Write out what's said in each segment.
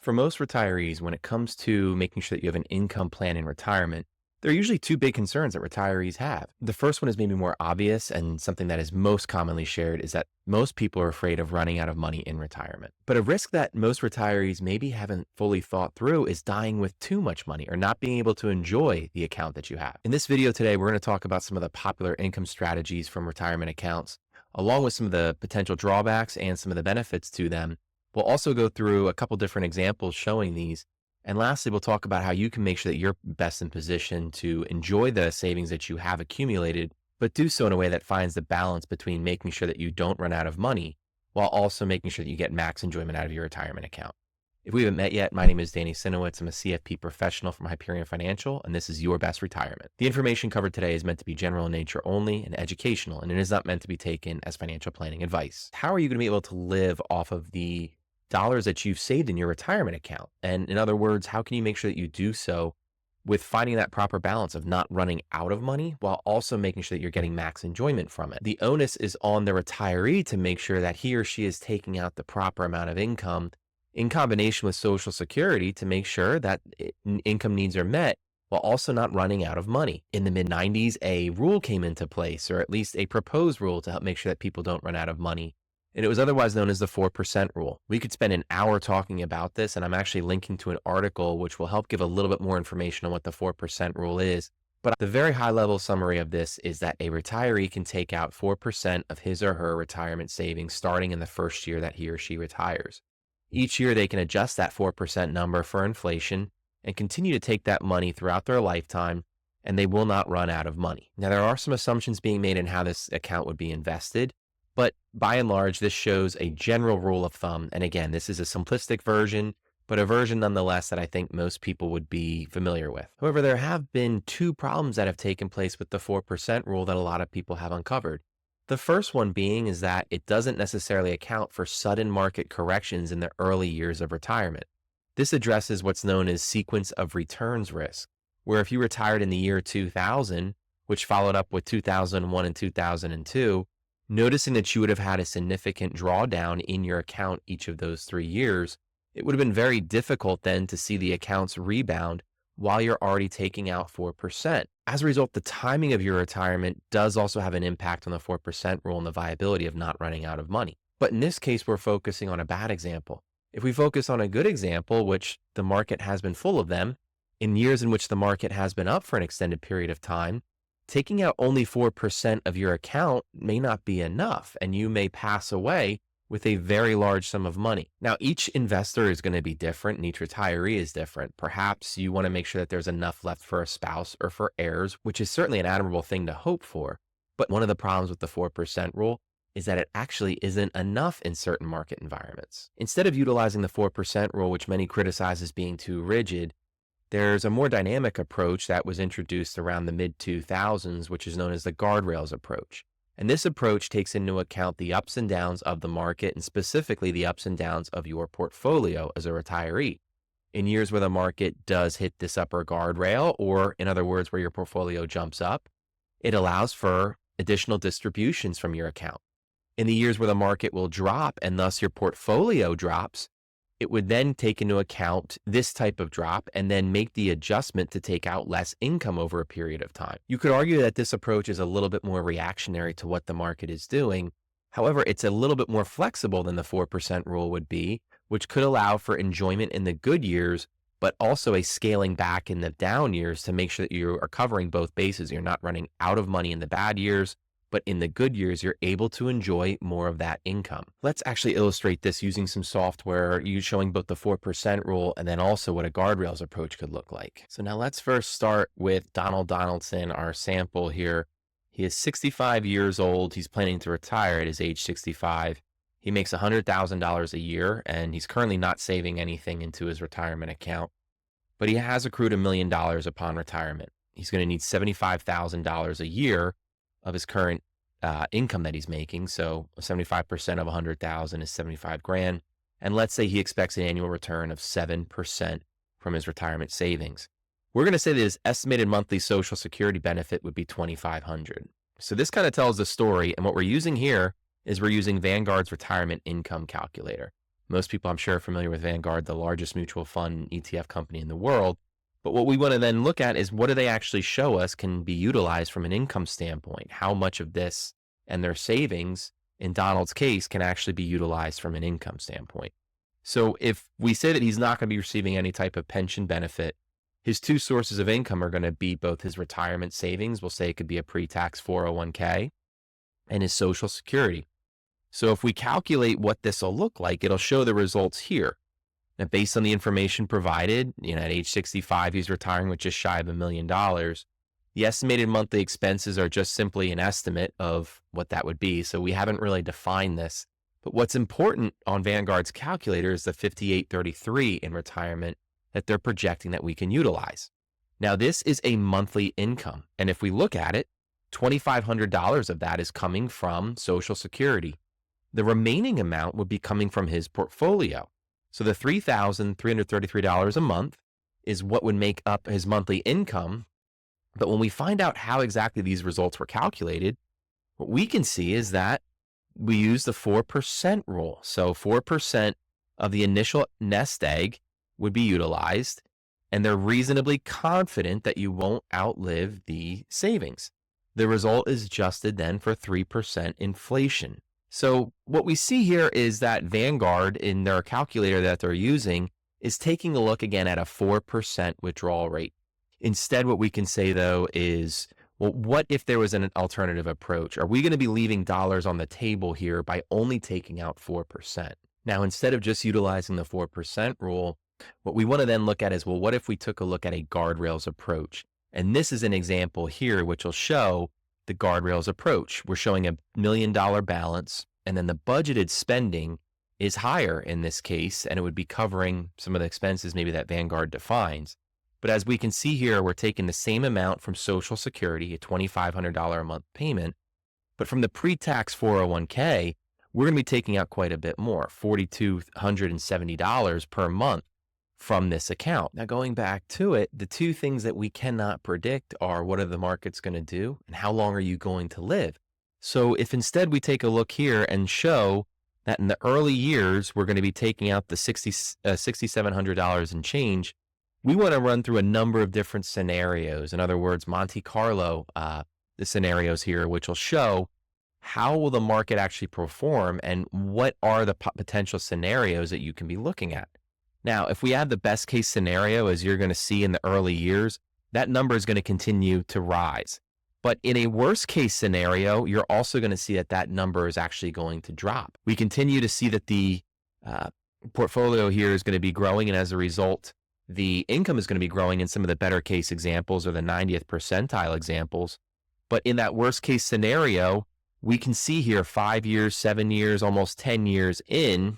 For most retirees, when it comes to making sure that you have an income plan in retirement, there are usually two big concerns that retirees have. The first one is maybe more obvious and something that is most commonly shared is that most people are afraid of running out of money in retirement. But a risk that most retirees maybe haven't fully thought through is dying with too much money or not being able to enjoy the account that you have. In this video today, we're going to talk about some of the popular income strategies from retirement accounts, along with some of the potential drawbacks and some of the benefits to them. We'll also go through a couple different examples showing these. And lastly, we'll talk about how you can make sure that you're best in position to enjoy the savings that you have accumulated, but do so in a way that finds the balance between making sure that you don't run out of money while also making sure that you get max enjoyment out of your retirement account. If we haven't met yet, my name is Danny Cieniewicz. I'm a CFP professional from Hyperion Financial, and this is Your Best Retirement. The information covered today is meant to be general in nature only and educational, and it is not meant to be taken as financial planning advice. How are you going to be able to live off of the dollars that you've saved in your retirement account? And in other words, how can you make sure that you do so with finding that proper balance of not running out of money while also making sure that you're getting max enjoyment from it? The onus is on the retiree to make sure that he or she is taking out the proper amount of income in combination with Social Security to make sure that income needs are met while also not running out of money. In the mid-90s, a rule came into place, or at least a proposed rule to help make sure that people don't run out of money. And it was otherwise known as the 4% rule. We could spend an hour talking about this, and I'm actually linking to an article which will help give a little bit more information on what the 4% rule is. But the very high level summary of this is that a retiree can take out 4% of his or her retirement savings starting in the first year that he or she retires. Each year they can adjust that 4% number for inflation and continue to take that money throughout their lifetime, and they will not run out of money. Now, there are some assumptions being made in how this account would be invested. But by and large, this shows a general rule of thumb. And again, this is a simplistic version, but a version nonetheless that I think most people would be familiar with. However, there have been two problems that have taken place with the 4% rule that a lot of people have uncovered. The first one being is that it doesn't necessarily account for sudden market corrections in the early years of retirement. This addresses what's known as sequence of returns risk, where if you retired in the year 2000, which followed up with 2001 and 2002, noticing that you would have had a significant drawdown in your account each of those 3 years, it would have been very difficult then to see the accounts rebound while you're already taking out 4%. As a result, the timing of your retirement does also have an impact on the 4% rule and the viability of not running out of money. But in this case, we're focusing on a bad example. If we focus on a good example, which the market has been full of them, in years in which the market has been up for an extended period of time, taking out only 4% of your account may not be enough, and you may pass away with a very large sum of money. Now, each investor is going to be different and each retiree is different. Perhaps you want to make sure that there's enough left for a spouse or for heirs, which is certainly an admirable thing to hope for. But one of the problems with the 4% rule is that it actually isn't enough in certain market environments. Instead of utilizing the 4% rule, which many criticize as being too rigid, there's a more dynamic approach that was introduced around the mid-2000s, which is known as the Guardrails approach. And this approach takes into account the ups and downs of the market and specifically the ups and downs of your portfolio as a retiree. In years where the market does hit this upper guardrail, or in other words, where your portfolio jumps up, it allows for additional distributions from your account. In the years where the market will drop and thus your portfolio drops, it would then take into account this type of drop and then make the adjustment to take out less income over a period of time. You could argue that this approach is a little bit more reactionary to what the market is doing. However, it's a little bit more flexible than the 4% rule would be, which could allow for enjoyment in the good years, but also a scaling back in the down years to make sure that you are covering both bases. You're not running out of money in the bad years, but in the good years, you're able to enjoy more of that income. Let's actually illustrate this using some software, you showing both the 4% rule and then also what a Guardrails approach could look like. So now let's first start with Donald Donaldson, our sample here. He is 65 years old. He's planning to retire at his age 65. He makes $100,000 a year, and he's currently not saving anything into his retirement account, but he has accrued $1 million upon retirement. He's going to need $75,000 a year of his current income that he's making. So 75% of 100,000 is 75 grand. And let's say he expects an annual return of 7% from his retirement savings. We're going to say that his estimated monthly Social Security benefit would be $2,500. So this kind of tells the story. And what we're using here is we're using Vanguard's retirement income calculator. Most people, I'm sure, are familiar with Vanguard, the largest mutual fund ETF company in the world. But what we want to then look at is what do they actually show us can be utilized from an income standpoint? How much of this and their savings, in Donald's case, can actually be utilized from an income standpoint? So if we say that he's not going to be receiving any type of pension benefit, his two sources of income are going to be both his retirement savings, we'll say it could be a pre-tax 401k, and his Social Security. So if we calculate what this will look like, it'll show the results here. Now, based on the information provided, at age 65, he's retiring with just shy of $1 million. The estimated monthly expenses are just simply an estimate of what that would be. So we haven't really defined this. But what's important on Vanguard's calculator is the 5833 in retirement that they're projecting that we can utilize. Now, this is a monthly income. And if we look at it, $2,500 of that is coming from Social Security. The remaining amount would be coming from his portfolio. So the $3,333 a month is what would make up his monthly income. But when we find out how exactly these results were calculated, what we can see is that we use the 4% rule. So 4% of the initial nest egg would be utilized, and they're reasonably confident that you won't outlive the savings. The result is adjusted then for 3% inflation. So what we see here is that Vanguard, in their calculator that they're using, is taking a look again at a 4% withdrawal rate. Instead, what we can say, though, is, well, what if there was an alternative approach? Are we going to be leaving dollars on the table here by only taking out 4%? Now, instead of just utilizing the 4% rule, what we want to then look at is, well, what if we took a look at a Guardrails approach? And this is an example here, which will show the Guardrails approach. We're showing $1 million balance, and then the budgeted spending is higher in this case, and it would be covering some of the expenses maybe that Vanguard defines. But as we can see here, we're taking the same amount from Social Security, a $2,500 a month payment, but from the pre-tax 401k, we're going to be taking out quite a bit more, $4,270 per month from this account. Now, going back to it, the two things that we cannot predict are what are the markets going to do and how long are you going to live? So if instead we take a look here and show that in the early years, we're going to be taking out the $6,700 and change, we want to run through a number of different scenarios. In other words, Monte Carlo, the scenarios here, which will show how will the market actually perform and what are the potential scenarios that you can be looking at. Now, if we have the best case scenario, as you're going to see in the early years, that number is going to continue to rise. But in a worst case scenario, you're also going to see that that number is actually going to drop. We continue to see that the portfolio here is going to be growing, and as a result, the income is going to be growing in some of the better case examples or the 90th percentile examples. But in that worst case scenario, we can see here 5 years, 7 years, almost 10 years in,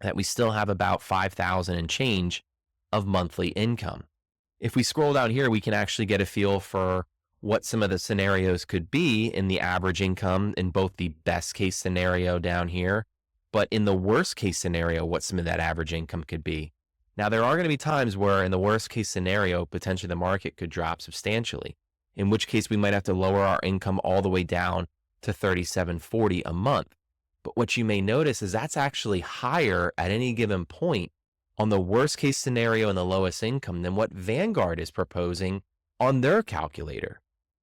that we still have about $5,000 and change of monthly income. If we scroll down here, we can actually get a feel for what some of the scenarios could be in the average income in both the best case scenario down here, but in the worst case scenario, what some of that average income could be. Now, there are going to be times where in the worst case scenario, potentially the market could drop substantially, in which case we might have to lower our income all the way down to $37.40 a month. But what you may notice is that's actually higher at any given point on the worst case scenario and the lowest income than what Vanguard is proposing on their calculator.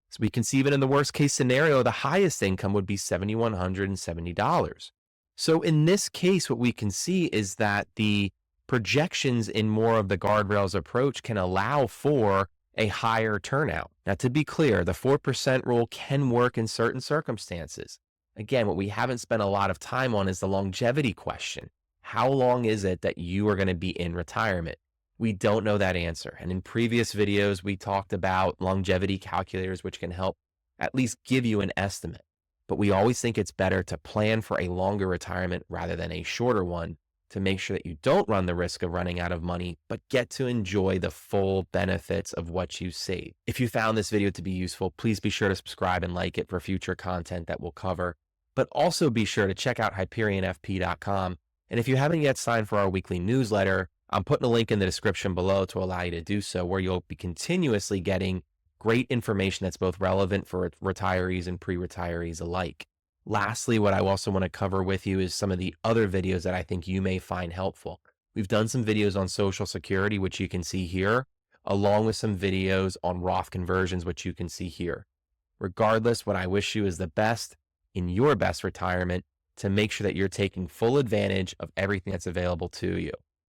So we can see even in the worst case scenario, the highest income would be $7,170. So in this case, what we can see is that the projections in more of the Guardrails approach can allow for a higher turnout. Now, to be clear, the 4% rule can work in certain circumstances. Again, what we haven't spent a lot of time on is the longevity question. How long is it that you are going to be in retirement? We don't know that answer. And in previous videos, we talked about longevity calculators, which can help at least give you an estimate. But we always think it's better to plan for a longer retirement rather than a shorter one to make sure that you don't run the risk of running out of money, but get to enjoy the full benefits of what you save. If you found this video to be useful, please be sure to subscribe and like it for future content that we'll cover. But also be sure to check out HyperionFP.com. And if you haven't yet signed for our weekly newsletter, I'm putting a link in the description below to allow you to do so, where you'll be continuously getting great information that's both relevant for retirees and pre-retirees alike. Lastly, what I also want to cover with you is some of the other videos that I think you may find helpful. We've done some videos on Social Security, which you can see here, along with some videos on Roth conversions, which you can see here. Regardless, what I wish you is the best in your best retirement to make sure that you're taking full advantage of everything that's available to you.